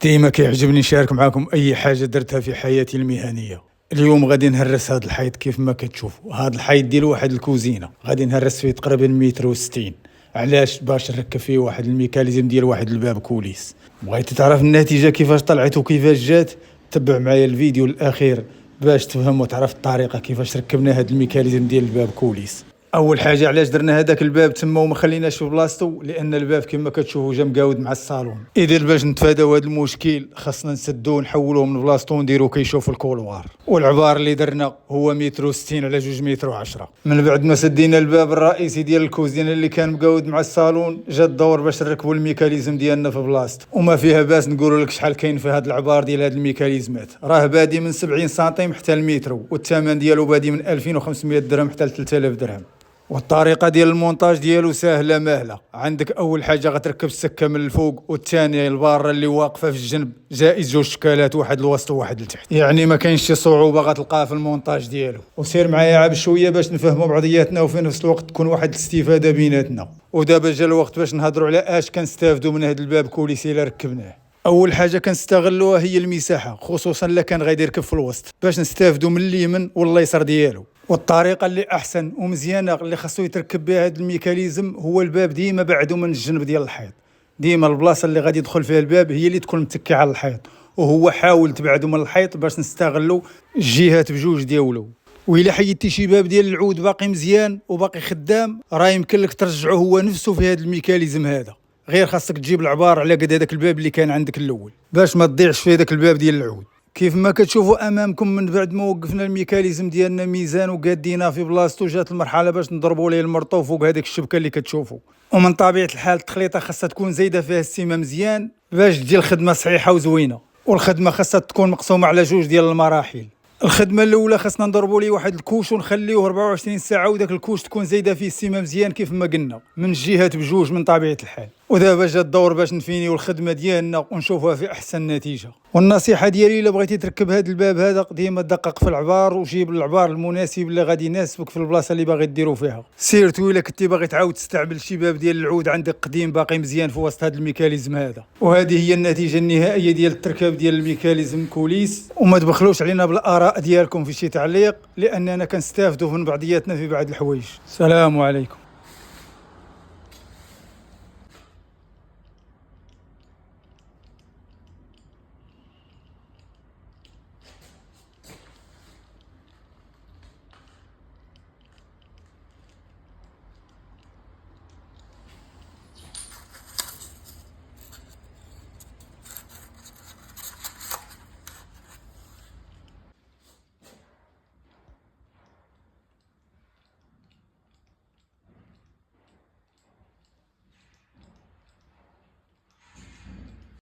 ديما كيعجبني نشارك معكم اي حاجه درتها في حياتي المهنيه. اليوم غادي نهرس هذا الحيط كيف ما كتشوفوا. هذا الحيط ديال واحد الكوزينه غادي نهرس فيه تقريبا 1.60 متر. علاش؟ باش نركب فيه واحد الميكانيزم ديال واحد الباب كوليس. بغيتي تعرف النتيجه كيفاش طلعت وكيفاش جات؟ تبع معايا الفيديو الاخير باش تفهم وتعرف الطريقه كيفاش ركبنا هذا الميكانيزم ديال الباب كوليس. اول حاجه علاش درنا هذاك الباب تما وما خليناش في بلاصتو؟ لان الباب كما كتشوفوا جا مقاود مع الصالون. اذا باش نتفاداو هذا المشكل خاصنا نسدوه ونحولوه من بلاصتو ونديرو كيشوف الكولوار. والعبار اللي درنا هو 1.60 متر على 2.10 متر. من بعد ما سدينا الباب الرئيسي ديال الكوزينه اللي كان مقاود مع الصالون، جا الدور باش نركبوا الميكانيزم ديالنا في بلاصتو. وما فيها باس نقولوا لك شحال كاين في هذا العبار ديال هذه الميكانيزمات. راه بادي من 70 سنتيم حتى المتر، والثمن ديالو بادي من 2500 درهم حتى ل 3000 درهم. والطريقه ديال المونتاج ديالو ساهله ماهله. عندك اول حاجه غتركب السكه من الفوق، والثانيه الباره اللي واقفه في الجنب، جائز جوج شكالات، واحد الوسط وواحد لتحت. يعني ما كاينش شي صعوبه غتلقاها في المونتاج ديالو. وسير معايا عاب شويه باش نفهموا بعضياتنا وفي نفس الوقت تكون واحد الاستفاده بيناتنا. ودابا جا الوقت باش نهضروا على اش كنستافدوا من هذا الباب كوليسي اللي ركبناه. اول حاجه كنستغلوها هي المساحه، خصوصا الا كان غادي يركب في الوسط، باش نستافدوا من اليمين واليسار ديالو. والطريقه اللي احسن ومزيانه اللي خاصو يتركب بها هذا الميكانيزم هو الباب ديما بعدو من الجنب ديال الحيط. ديما البلاصه اللي غادي يدخل فيها الباب هي اللي تكون متكيه على الحيط، وهو حاول تبعدو من الحيط باش نستغلوا الجهات بجوج ديالو. وإلا حيدتي شي باب ديال العود باقي مزيان وباقي خدام، راه يمكن لك ترجعه هو نفسه في هذا الميكانيزم هذا. غير خاصك تجيب العبار على قد هذاك الباب اللي كان عندك الاول باش ما تضيعش في هذاك الباب ديال العود. كيف ما كتشوفوا امامكم، من بعد ما وقفنا الميكانيزم ديالنا ميزان وقاديناه في بلاصتو، جات المرحله باش نضربوا ليه المرطو فوق هذيك الشبكه اللي كتشوفوا. ومن طبيعه الحال التخليطه خاصها تكون زايده فيها السيمه مزيان باش تجي الخدمه صحيحه وزوينه. والخدمه خاصها تكون مقسومه على جوج ديال المراحل. الخدمه الاولى خاصنا نضربوا ليه واحد الكوش ونخليوه 24 ساعه، وداك الكوش تكون زايده فيه السيمه مزيان كيف ما قلنا من الجهات بجوج من طبيعه الحال. ودابا جا الدور باش نفينيو الخدمه ديالنا ونشوفوها في احسن نتيجه. والنصيحه ديالي الا بغيتي تركب هذا الباب هذا، ديما دقق في العبار وجيب العبار المناسب اللي غادي يناسبك في البلاصه اللي باغي ديرو فيها. سيرتو الا كنتي باغي تعاود تستعمل شي باب ديال العود عندك قديم باقي مزيان في وسط هذا الميكانيزم هذا. وهذه هي النتيجه النهائيه ديال التركاب ديال الميكانيزم كوليس. وما تبخلوش علينا بالاراء ديالكم في شي تعليق، لاننا كنستافدوا من بعضياتنا في بعض الحوايج. السلام عليكم.